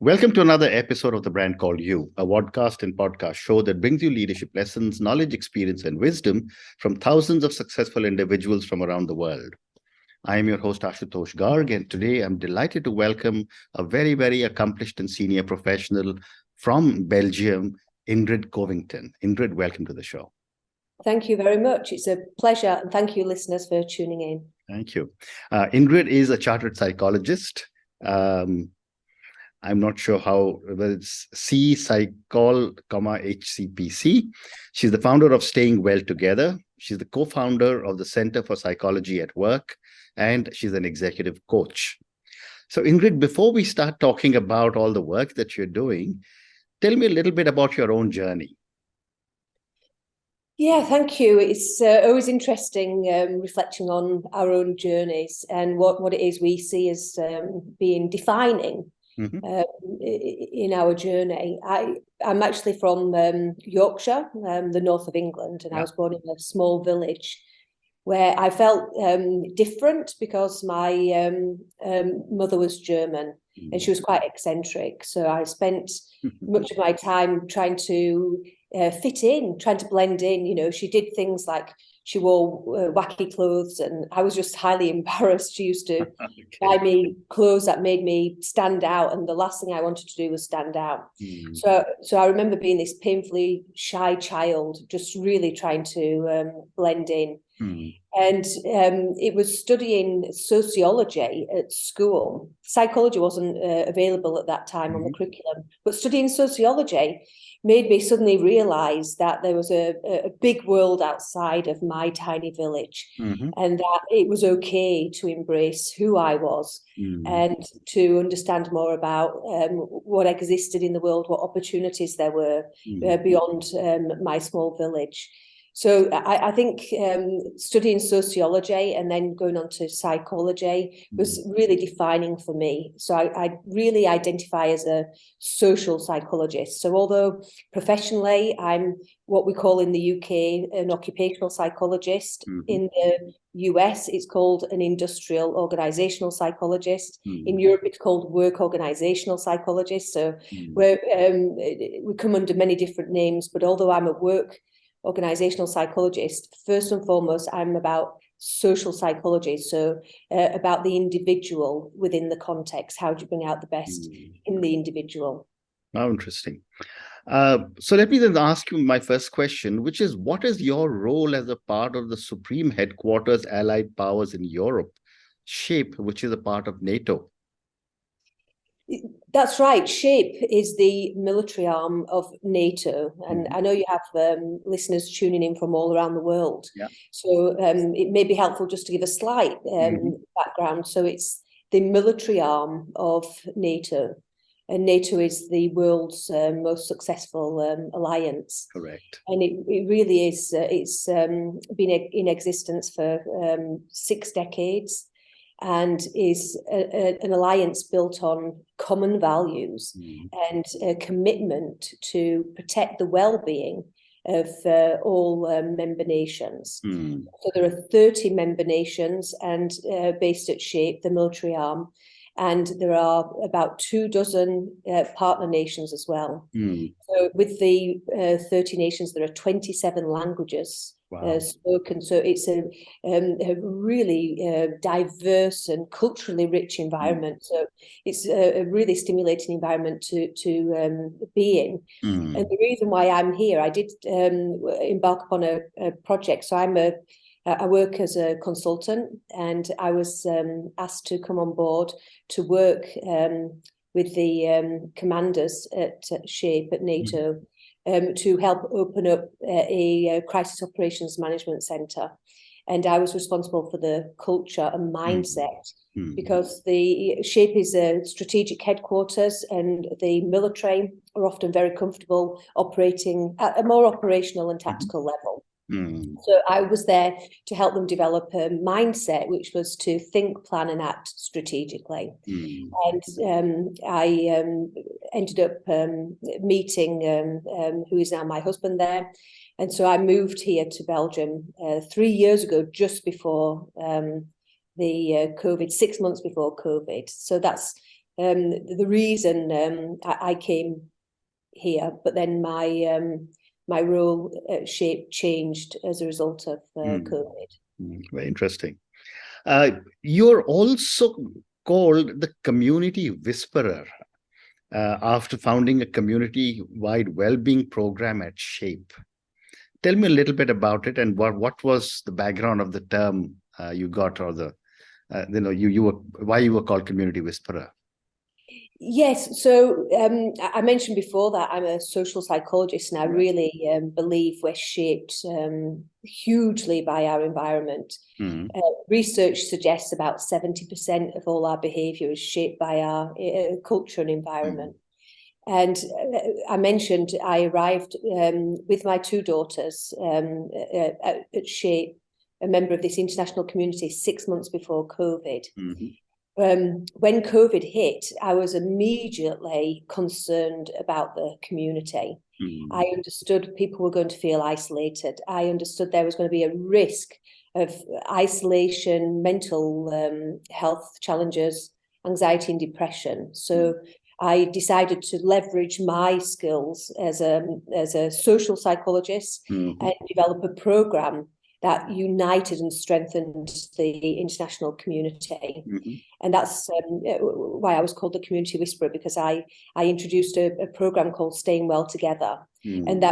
Welcome to another episode of The Brand Called You, a podcast and podcast show that brings you leadership lessons, knowledge, experience, and wisdom from thousands of successful individuals from around the world. I am your host, Ashutosh Garg, and today I'm delighted to welcome a very, very accomplished and senior professional from Belgium, Ingrid Covington. Ingrid, welcome to the show. Thank you very much. It's a pleasure, and thank you, listeners, for tuning in. Thank you. Ingrid is a chartered psychologist. I'm not sure whether it's CPsychol, H.C.P.C. She's the founder of Staying Well Together. She's the co-founder of the Center for Psychology at Work, and she's an executive coach. So Ingrid, before we start talking about all the work that you're doing, tell me a little bit about your own journey. Yeah, thank you. It's always interesting reflecting on our own journeys and what it is we see as being defining. In our journey. I'm actually from Yorkshire, the north of England, and I was born in a small village where I felt different because my mother was German and she was quite eccentric. So I spent much of my time trying to fit in, trying to blend in. You know, she did things like she wore wacky clothes, and I was just highly embarrassed. She used to buy me clothes that made me stand out, and the last thing I wanted to do was stand out. So I remember being this painfully shy child, just really trying to blend in. And it was studying sociology at school. Psychology wasn't available at that time on the curriculum, but studying sociology made me suddenly realise that there was a big world outside of my tiny village, and that it was okay to embrace who I was and to understand more about what existed in the world, what opportunities there were beyond my small village. So I think studying sociology and then going on to psychology was really defining for me. So I really identify as a social psychologist. So although professionally I'm what we call in the UK an occupational psychologist, in the US it's called an industrial organizational psychologist. In Europe it's called work organizational psychologist. So we come under many different names, but although I'm a work organizational psychologist, first and foremost, I'm about social psychology, so about the individual within the context. How do you bring out the best in the individual? How interesting. So let me then ask you my first question, which is, what is your role as a part of the Supreme Headquarters Allied Powers in Europe, S.H.A.P.E, which is a part of NATO? That's right. S.H.A.P.E is the military arm of NATO, and I know you have listeners tuning in from all around the world. So it may be helpful just to give a slight background. So it's the military arm of NATO, and NATO is the world's most successful alliance. Correct. And it really is. It's been in existence for 6 decades. And is an alliance built on common values and a commitment to protect the well-being of all member nations. So there are 30 member nations and based at S.H.A.P.E, the military arm, and there are about 24 partner nations as well. So with the 30 nations, there are 27 languages spoken. So it's a really diverse and culturally rich environment. So it's a really stimulating environment to be in. And the reason why I'm here, I did embark upon a project. So I work as a consultant, and I was asked to come on board to work with the commanders at S.H.A.P.E at NATO to help open up a crisis operations management centre. And I was responsible for the culture and mindset because the S.H.A.P.E is a strategic headquarters, and the military are often very comfortable operating at a more operational and tactical level. So I was there to help them develop a mindset, which was to think, plan and act strategically. And I ended up meeting who is now my husband there. And so I moved here to Belgium 3 years ago, just before the COVID, 6 months before COVID. So that's the reason I came here, but then my role at S.H.A.P.E changed as a result of COVID. Very interesting. You're also called the community whisperer after founding a community-wide well-being program at S.H.A.P.E. Tell me a little bit about it, and what was the background of the term you got, or the why you were called community whisperer. Yes, so I mentioned before that I'm a social psychologist, and I really believe we're shaped hugely by our environment. Research suggests about 70% of all our behaviour is shaped by our culture and environment. And I mentioned I arrived with my two daughters at S.H.A.P.E, a member of this international community, 6 months before COVID. When COVID hit, I was immediately concerned about the community. I understood people were going to feel isolated. I understood there was going to be a risk of isolation, mental health challenges, anxiety and depression. So I decided to leverage my skills as a social psychologist and develop a program that united and strengthened the international community. And that's why I was called the Community Whisperer, because I introduced a program called Staying Well Together. And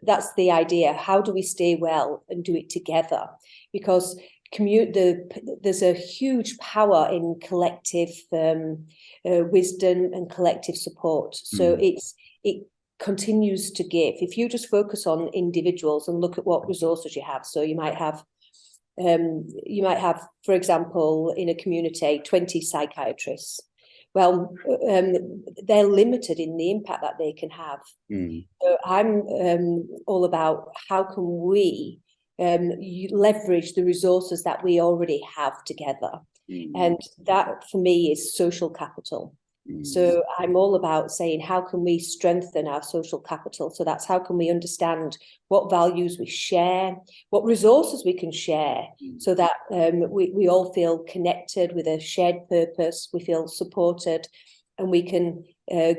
that's the idea. How do we stay well and do it together? Because there's a huge power in collective wisdom and collective support. So it continues to give. If you just focus on individuals and look at what resources you have, so you might have, for example, in a community, 20 psychiatrists. Well, they're limited in the impact that they can have. So I'm all about how can we leverage the resources that we already have together. And that, for me, is social capital. So I'm all about saying, how can we strengthen our social capital? So that's how can we understand what values we share, what resources we can share, so that we all feel connected with a shared purpose, we feel supported, and we can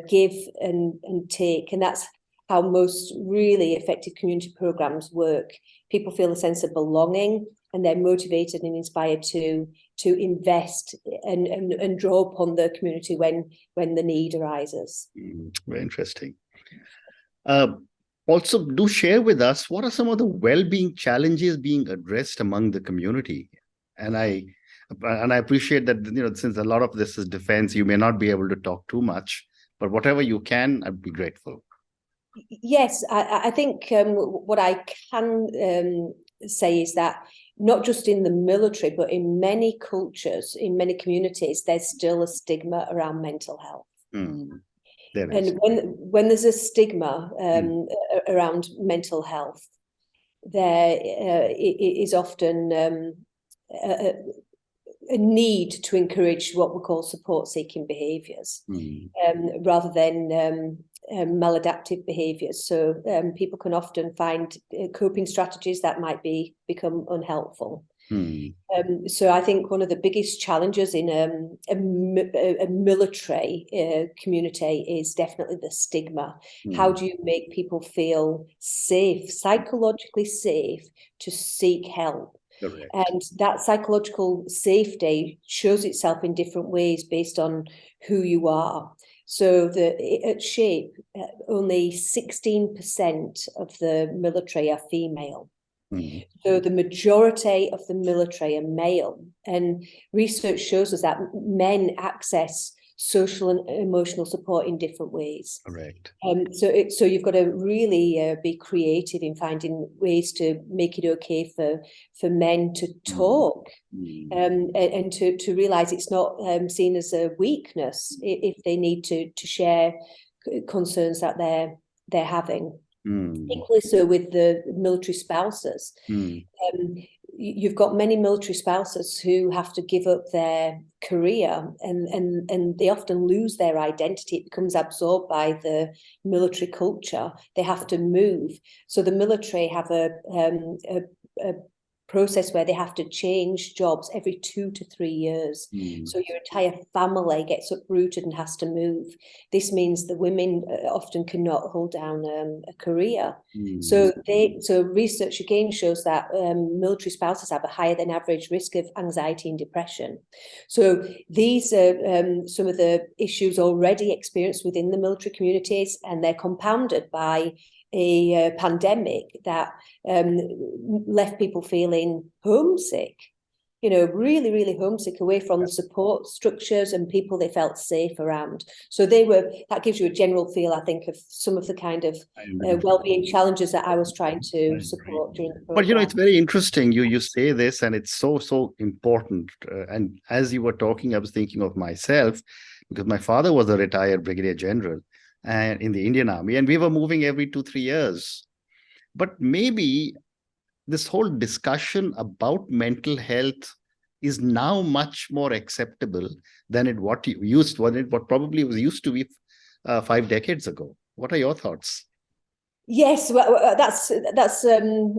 give and take. And that's how most really effective community programs work. People feel a sense of belonging, and they're motivated and inspired to invest and draw upon the community when the need arises. Very interesting. Also, do share with us, what are some of the well-being challenges being addressed among the community? And I appreciate that, since a lot of this is defense, you may not be able to talk too much, but whatever you can, I'd be grateful. Yes, I think what I can say is that not just in the military, but in many cultures, in many communities, there's still a stigma around mental health. And when there's a stigma around mental health, there is often a need to encourage what we call support-seeking behaviours, rather than maladaptive behaviours. So people can often find coping strategies that might become unhelpful. So I think one of the biggest challenges in a military community is definitely the stigma. How do you make people feel safe, psychologically safe, to seek help? Correct. And that psychological safety shows itself in different ways based on who you are. So at S.H.A.P.E, only 16% of the military are female. So the majority of the military are male. And research shows us that men access social and emotional support in different ways. Correct. So you've got to really be creative in finding ways to make it okay for men to talk, and to realise it's not seen as a weakness if they need to share concerns that they're having. Equally so with the military spouses. You've got many military spouses who have to give up their career, and they often lose their identity. It becomes absorbed by the military culture. They have to move. So the military have a process where they have to change jobs every 2 to 3 years. So your entire family gets uprooted and has to move. This means the women often cannot hold down a career. So research again shows that military spouses have a higher than average risk of anxiety and depression. So these are some of the issues already experienced within the military communities, and they're compounded by a pandemic that left people feeling homesick, really, really homesick, away from support structures and people they felt safe around. So that gives you a general feel, I think, of some of the kind of well-being challenges that I was trying to support during the program. But it's very interesting. You say this, and it's so important. And as you were talking, I was thinking of myself, because my father was a retired brigadier general and in the Indian Army, and we were moving every 2-3 years. But maybe this whole discussion about mental health is now much more acceptable than what probably was used to be 5 decades ago. What are your thoughts? Yes, well, that's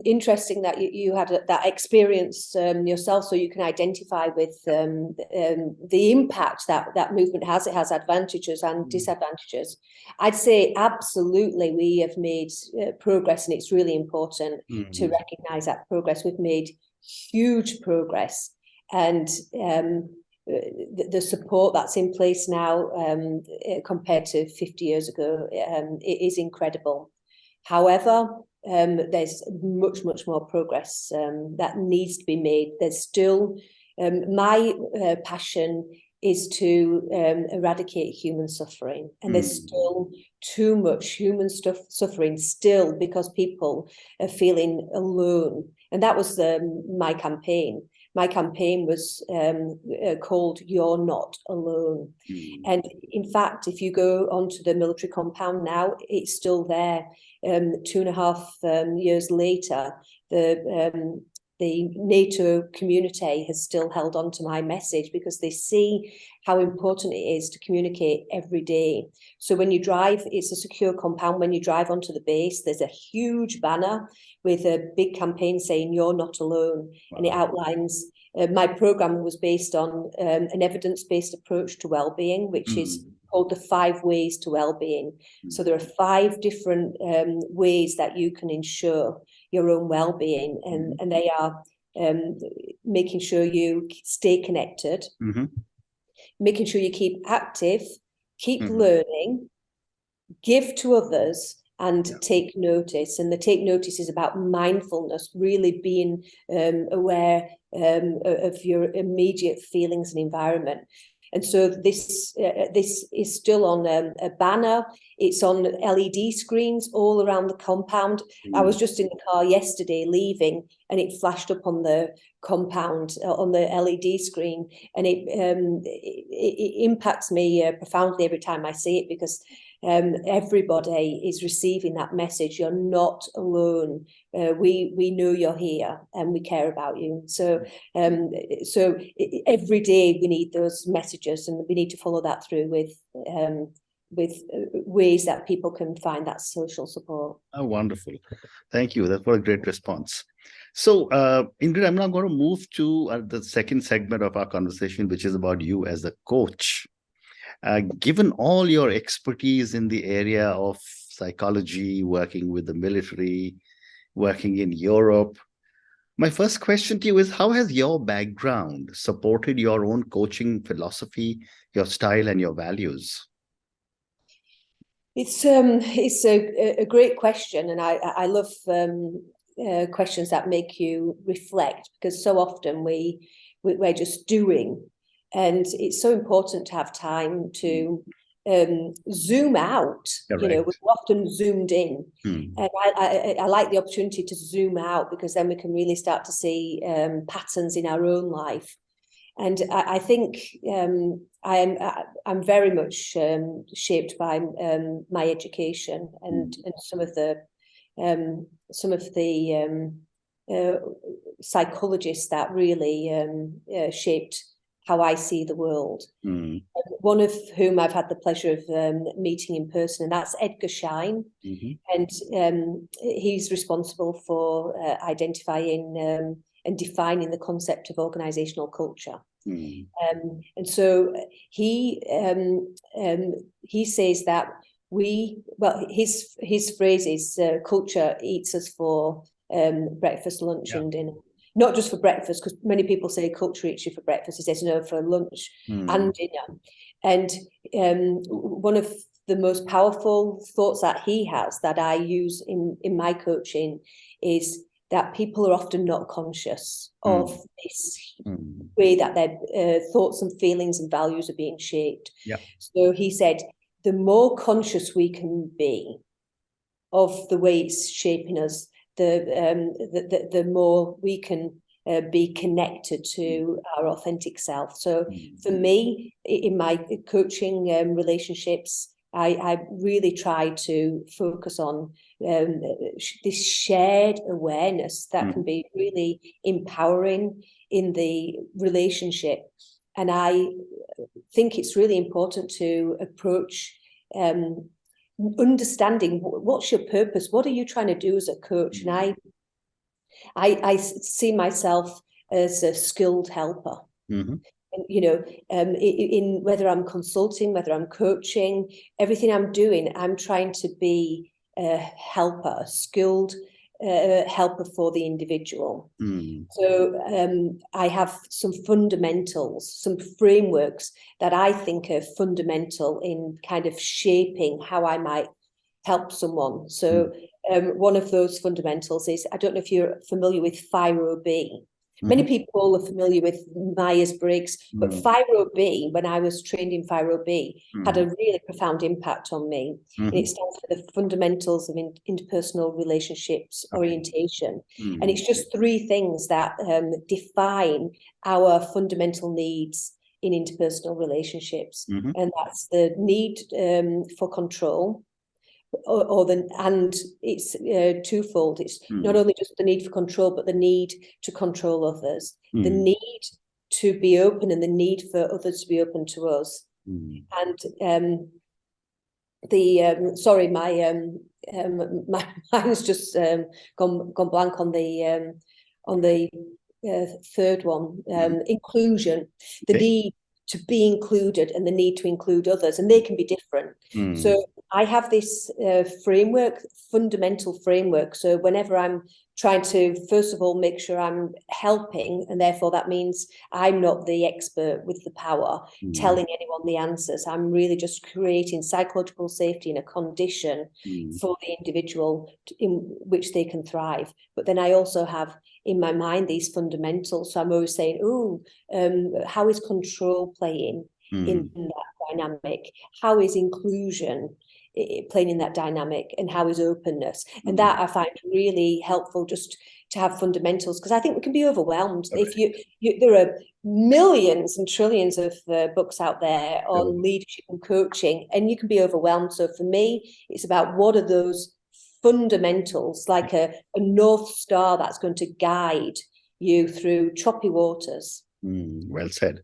interesting that you had that experience yourself, so you can identify with the impact that movement has. It has advantages and disadvantages. I'd say absolutely we have made progress, and it's really important to recognise that progress. We've made huge progress, and the support that's in place now compared to 50 years ago it is incredible. However, there's much more progress that needs to be made. There's still, my passion is to eradicate human suffering, and there's still too much human suffering still, because people are feeling alone. And that was my campaign. My campaign was called "You're Not Alone." And in fact, if you go onto the military compound now, it's still there. 2.5 years later, the NATO community has still held on to my message, because they see how important it is to communicate every day. So when you drive, it's a secure compound. When you drive onto the base, there's a huge banner with a big campaign saying "You're not alone." Wow. And it outlines, my program was based on an evidence-based approach to well-being, which is called the 5 ways to well-being. So there are 5 different ways that you can ensure your own well-being, and they are making sure you stay connected, making sure you keep active, keep learning, give to others, and take notice. And the take notice is about mindfulness, really being aware of your immediate feelings and environment. And so this is still on a banner. It's on LED screens all around the compound. I was just in the car yesterday leaving, and it flashed up on the compound on the LED screen, and it impacts me profoundly every time I see it, because everybody is receiving that message. You're not alone. We know you're here, and we care about you. So every day we need those messages, and we need to follow that through with ways that people can find that social support. Oh, wonderful. Thank you. That was a great response. So, Ingrid, I'm now going to move to the second segment of our conversation, which is about you as a coach. Given all your expertise in the area of psychology, working with the military, working in Europe, my first question to you is, how has your background supported your own coaching philosophy, your style, and your values? It's a great question, and I love questions that make you reflect, because so often we're just doing, and it's so important to have time to zoom out. Correct. We're often zoomed in, and I like the opportunity to zoom out, because then we can really start to see patterns in our own life. And I think I'm very much shaped by my education and some of the psychologists that really shaped how I see the world. One of whom I've had the pleasure of meeting in person, and that's Edgar Schein. And he's responsible for identifying and defining the concept of organizational culture. Mm. And so he says that his phrase is culture eats us for breakfast, lunch, and dinner. Not just for breakfast, because many people say culture eats you for breakfast. He says no, for lunch and dinner. And one of the most powerful thoughts that he has, that I use in my coaching, is that people are often not conscious of this way that their thoughts and feelings and values are being shaped. Yeah. So he said, the more conscious we can be of the way it's shaping us, the more we can be connected to our authentic self. So for me, in my coaching relationships, I really try to focus on this shared awareness that can be really empowering in the relationship. And I think it's really important to approach understanding what's your purpose, what are you trying to do as a coach. And I see myself as a skilled helper. And, you know, in whether I'm consulting, whether I'm coaching, everything I'm doing, I'm trying to be a helper, a skilled helper for the individual. So I have some fundamentals, some frameworks that I think are fundamental in kind of shaping how I might help someone. So one of those fundamentals is, I don't know if you're familiar with 5-B. Many people are familiar with Myers-Briggs, but 5-B, when I was trained in 5-B, had a really profound impact on me. And it stands for the fundamentals of interpersonal relationships orientation. And it's just 3 things that define our fundamental needs in interpersonal relationships. And that's the need for control, and it's twofold. It's not only just the need for control, but the need to control others, the need to be open, and the need for others to be open to us. And sorry, my mind's just gone blank on the third one. Inclusion, the need to be included, and the need to include others, and they can be different. So I have this framework, fundamental framework. So whenever I'm trying to, first of all, make sure I'm helping, and therefore that means I'm not the expert with the power telling anyone the answers. I'm really just creating psychological safety in a condition for the individual in which they can thrive. But then I also have in my mind these fundamentals. So I'm always saying, how is control playing in that dynamic? How is inclusion playing in that dynamic? And how is openness? And that I find really helpful, just to have fundamentals, because I think we can be overwhelmed. If you there are millions and trillions of books out there on leadership and coaching, and you can be overwhelmed. So for me, it's about what are those fundamentals, like a North Star that's going to guide you through choppy waters. Well said.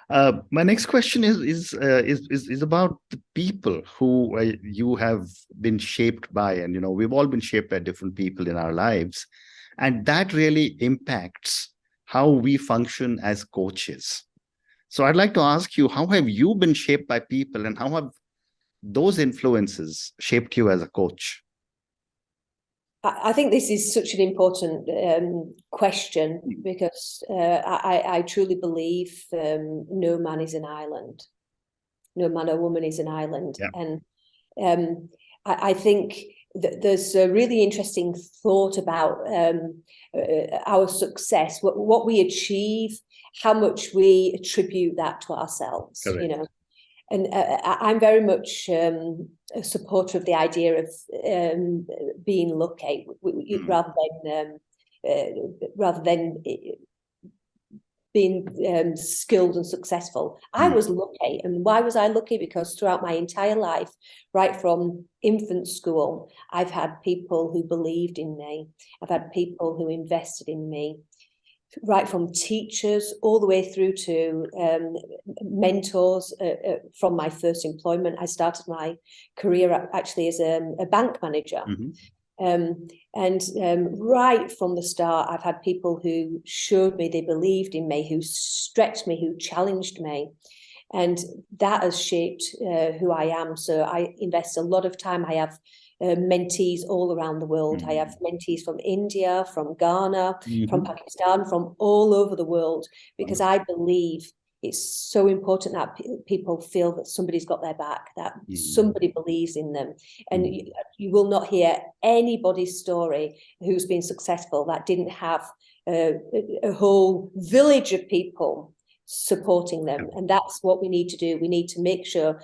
My next question is about the people who you have been shaped by, and you know, we've all been shaped by different people in our lives, and that really impacts how we function as coaches. So I'd like to ask you, how have you been shaped by people, and how have those influences shaped you as a coach? I think this is such an important question, because I truly believe no man is an island. No man or woman is an island. And I think that there's a really interesting thought about our success, what we achieve, how much we attribute that to ourselves. Correct. You know. And I'm very much a supporter of the idea of being lucky, rather than being skilled and successful. I was lucky. And why was I lucky? Because throughout my entire life, right from infant school, I've had people who believed in me. I've had people who invested in me. Right from teachers all the way through to mentors. From my first employment, I started my career actually as a bank manager. Right from the start, I've had people who showed me they believed in me, who stretched me, who challenged me. And that has shaped who I am. So I invest a lot of time. I have mentees all around the world. I have mentees from India, from Ghana, from Pakistan, from all over the world, because I believe it's so important that people feel that somebody's got their back, that somebody believes in them. And you will not hear anybody's story who's been successful that didn't have a whole village of people supporting them. And that's what we need to do. We need to make sure,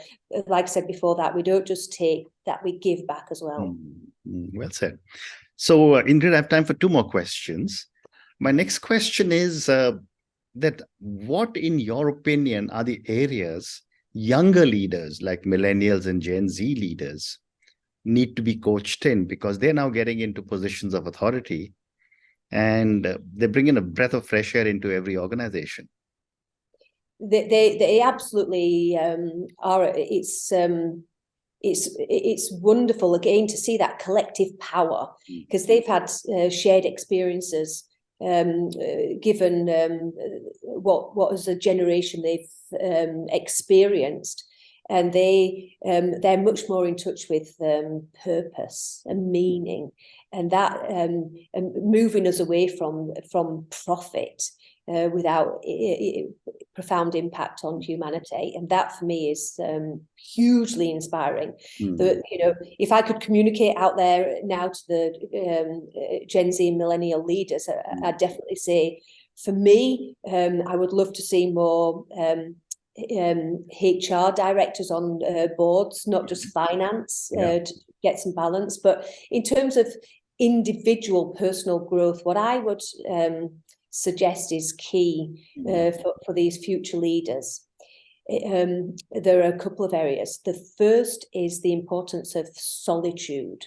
like I said before, that we don't just take, that we give back as well. Well said. So Ingrid, I have time for two more questions. My next question is that what, in your opinion, are the areas younger leaders like millennials and Gen Z leaders need to be coached in, because they're now getting into positions of authority and they bring in a breath of fresh air into every organization? They absolutely are. It's wonderful again to see that collective power, because they've had shared experiences, given what as a generation they've experienced, and they're much more in touch with purpose and meaning, and that moving us away from profit without profound impact on humanity. And that for me is hugely inspiring. If I could communicate out there now to the Gen Z and millennial leaders, I'd definitely say, for me, I would love to see more HR directors on boards, not just finance, to get some balance. But in terms of individual personal growth, what I would suggest is key for these future leaders. There are a couple of areas. The first is the importance of solitude.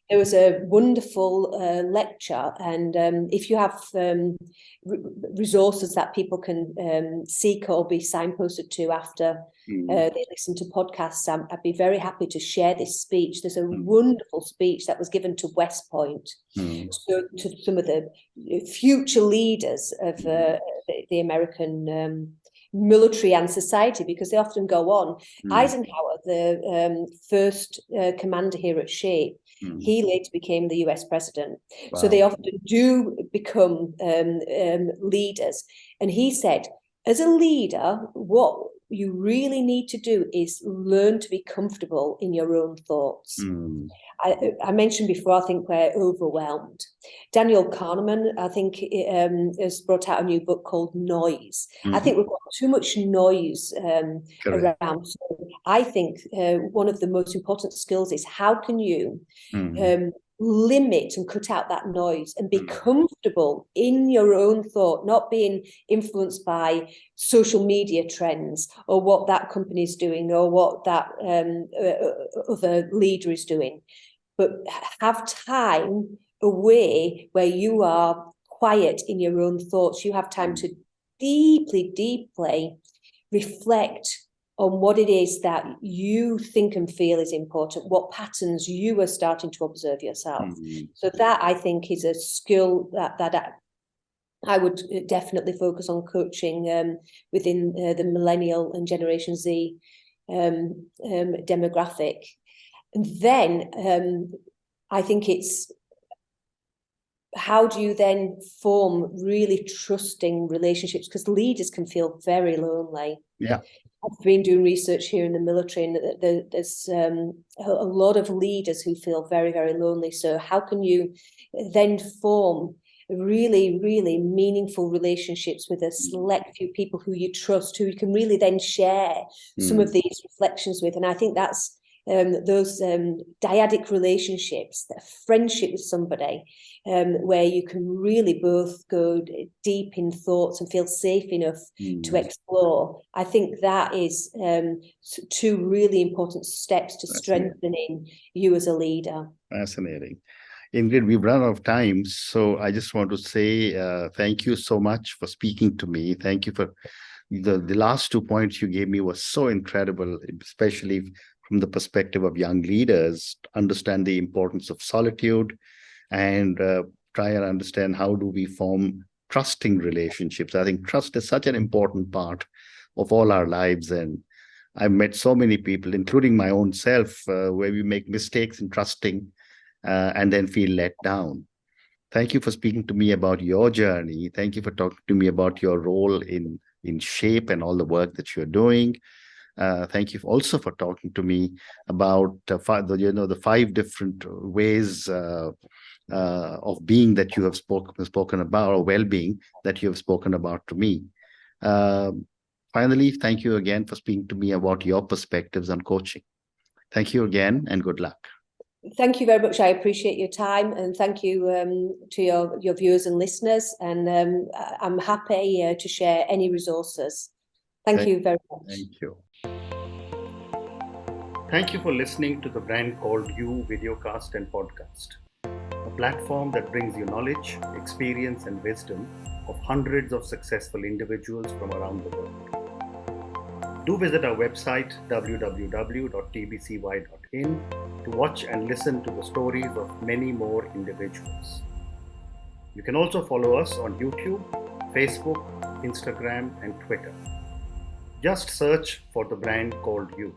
There was a wonderful lecture, and if you have resources that people can seek or be signposted to after they listen to podcasts, I'd be very happy to share this speech. There's a wonderful speech that was given to West Point, so to some of the future leaders of the American military and society, because they often go on. Eisenhower, the first commander here at S.H.A.P.E, he later became the US president. Wow. So they often do become leaders. And he said, as a leader, what you really need to do is learn to be comfortable in your own thoughts. I mentioned before, I think we're overwhelmed. Daniel Kahneman, I think, has brought out a new book called Noise. I think we've got too much noise around. So I think one of the most important skills is how can you limit and cut out that noise and be comfortable in your own thought, not being influenced by social media trends or what that company is doing or what that other leader is doing, but have time away where you are quiet in your own thoughts. You have time to deeply reflect on what it is that you think and feel is important, what patterns you are starting to observe yourself. So that, I think, is a skill that I would definitely focus on coaching within the millennial and Generation Z demographic. And then I think it's, how do you then form really trusting relationships? Because leaders can feel very lonely. Yeah. I've been doing research here in the military, and there's a lot of leaders who feel very, very lonely. So how can you then form really, really meaningful relationships with a select few people who you trust, who you can really then share some of these reflections with? And I think that's those dyadic relationships, that friendship with somebody, where you can really both go deep in thoughts and feel safe enough to explore. I think that is two really important steps to strengthening you as a leader. Fascinating. Ingrid, we've run out of time, so I just want to say thank you so much for speaking to me. Thank you for the last 2 points you gave me was so incredible, especially from the perspective of young leaders, understand the importance of solitude, and try and understand how do we form trusting relationships. I think trust is such an important part of all our lives, and I've met so many people, including my own self, where we make mistakes in trusting and then feel let down. Thank you for speaking to me about your journey. Thank you for talking to me about your role in S.H.A.P.E and all the work that you're doing. Thank you also for talking to me about the 5 different ways of being that you have spoken about, or well-being that you have spoken about to me. Finally, thank you again for speaking to me about your perspectives on coaching. Thank you again, and good luck. Thank you very much. I appreciate your time, and thank you to your viewers and listeners. And I'm happy to share any resources. Thank you very much. Thank you. Thank you for listening to the Brand Called You videocast and podcast, a platform that brings you knowledge, experience, and wisdom of hundreds of successful individuals from around the world. Do visit our website www.tbcy.in to watch and listen to the stories of many more individuals. You can also follow us on YouTube, Facebook, Instagram, and Twitter. Just search for the Brand Called You.